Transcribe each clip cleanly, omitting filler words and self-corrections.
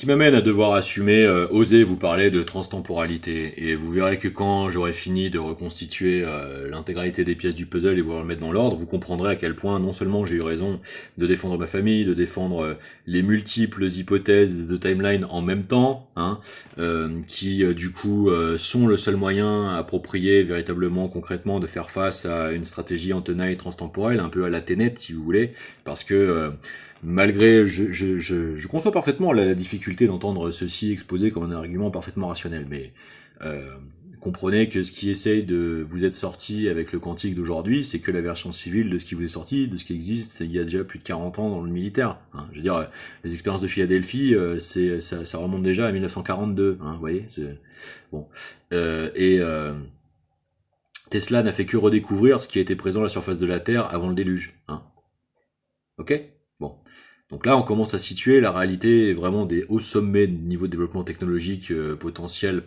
Qui m'amène à devoir assumer, oser vous parler de transtemporalité. Et vous verrez que quand j'aurai fini de reconstituer l'intégralité des pièces du puzzle et vous remettre dans l'ordre, vous comprendrez à quel point non seulement j'ai eu raison de défendre ma famille, de défendre les multiples hypothèses de timeline en même temps, hein, qui du coup sont le seul moyen approprié véritablement concrètement de faire face à une stratégie en tenaille transtemporelle, un peu à la Tenet si vous voulez, parce que malgré, je conçois parfaitement la difficulté d'entendre ceci exposé comme un argument parfaitement rationnel, mais euh, comprenez que ce qui essaye de vous être sorti avec le quantique d'aujourd'hui, c'est que la version civile de ce qui vous est sorti, de ce qui existe il y a déjà plus de 40 ans dans le militaire. Hein. Je veux dire, les expériences de Philadelphie, ça remonte déjà à 1942, hein, vous voyez. Bon, et Tesla n'a fait que redécouvrir ce qui était présent à la surface de la Terre avant le déluge. Hein. Ok. Bon. Donc là, on commence à situer la réalité vraiment des hauts sommets de niveau de développement technologique potentiel,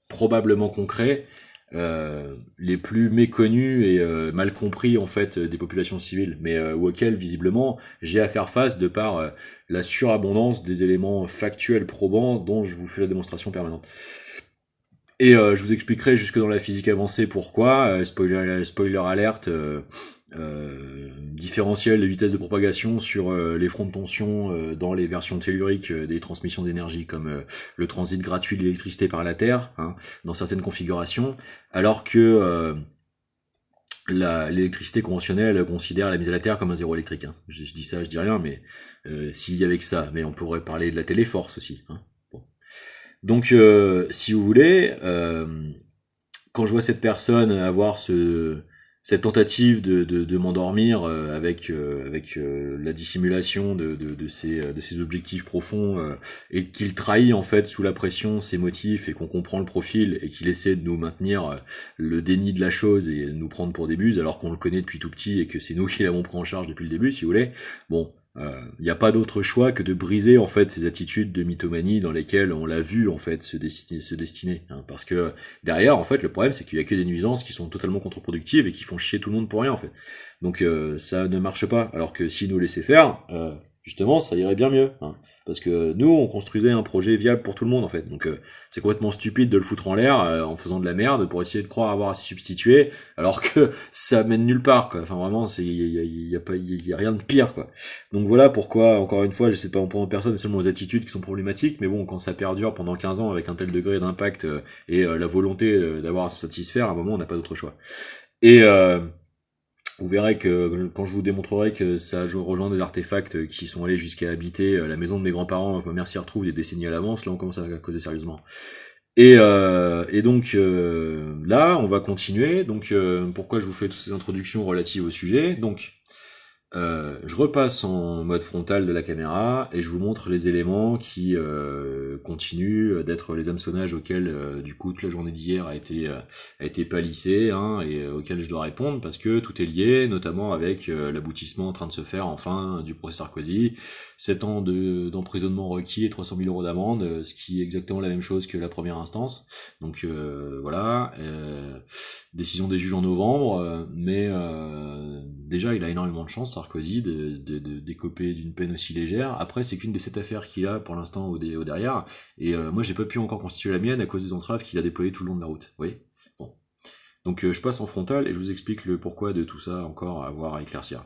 probablement concret, les plus méconnus et mal compris en fait des populations civiles, mais auxquels visiblement j'ai à faire face de par la surabondance des éléments factuels probants dont je vous fais la démonstration permanente. Et je vous expliquerai jusque dans la physique avancée pourquoi, spoiler alerte, différentiel de vitesse de propagation sur les fronts de tension dans les versions telluriques des transmissions d'énergie comme le transit gratuit de l'électricité par la Terre, hein, dans certaines configurations, alors que l'électricité conventionnelle considère la mise à la Terre comme un zéro électrique. Hein. Je dis ça, je dis rien, mais s'il y avait que ça, mais on pourrait parler de la téléforce aussi. Hein. Bon. Donc, si vous voulez, quand je vois cette personne avoir cette tentative de m'endormir avec la dissimulation de ses objectifs profonds et qu'il trahit en fait sous la pression ses motifs et qu'on comprend le profil et qu'il essaie de nous maintenir le déni de la chose et de nous prendre pour des buses alors qu'on le connaît depuis tout petit et que c'est nous qui l'avons pris en charge depuis le début si vous voulez. Bon, il n'y a pas d'autre choix que de briser en fait ces attitudes de mythomanie dans lesquelles on l'a vu en fait se destiner hein, parce que derrière en fait le problème c'est qu'il y a que des nuisances qui sont totalement contre-productives et qui font chier tout le monde pour rien en fait. Donc ça ne marche pas alors que si nous laissait faire justement ça irait bien mieux hein, parce que nous on construisait un projet viable pour tout le monde en fait. Donc c'est complètement stupide de le foutre en l'air en faisant de la merde pour essayer de croire avoir à s'y substituer alors que ça mène nulle part quoi. Enfin vraiment c'est il y a rien de pire quoi. Donc voilà pourquoi, encore une fois, j'essaie de pas en prendre personne, seulement aux attitudes qui sont problématiques, mais bon, quand ça perdure pendant 15 ans avec un tel degré d'impact et la volonté d'avoir à se satisfaire, à un moment, on n'a pas d'autre choix. Et vous verrez que quand je vous démontrerai que ça rejoint des artefacts qui sont allés jusqu'à habiter la maison de mes grands-parents, que ma mère s'y retrouve des décennies à l'avance, là on commence à causer sérieusement. Et donc là, on va continuer. Donc pourquoi je vous fais toutes ces introductions relatives au sujet. Donc je repasse en mode frontal de la caméra et je vous montre les éléments qui continuent d'être les hameçonnages auxquels du coup toute la journée d'hier a été palissée hein, et auxquels je dois répondre parce que tout est lié, notamment avec l'aboutissement en train de se faire enfin du procès Sarkozy, 7 ans d'emprisonnement requis et 300 000 euros d'amende, ce qui est exactement la même chose que la première instance. Donc voilà, décision des juges en novembre, mais déjà il a énormément de chance Sarkozy d'écoper d'une peine aussi légère. Après c'est qu'une des 7 affaires qu'il a pour l'instant au derrière, et moi j'ai pas pu encore constituer la mienne à cause des entraves qu'il a déployées tout le long de la route. Vous voyez. Bon. Donc je passe en frontal et je vous explique le pourquoi de tout ça encore à voir à éclaircir.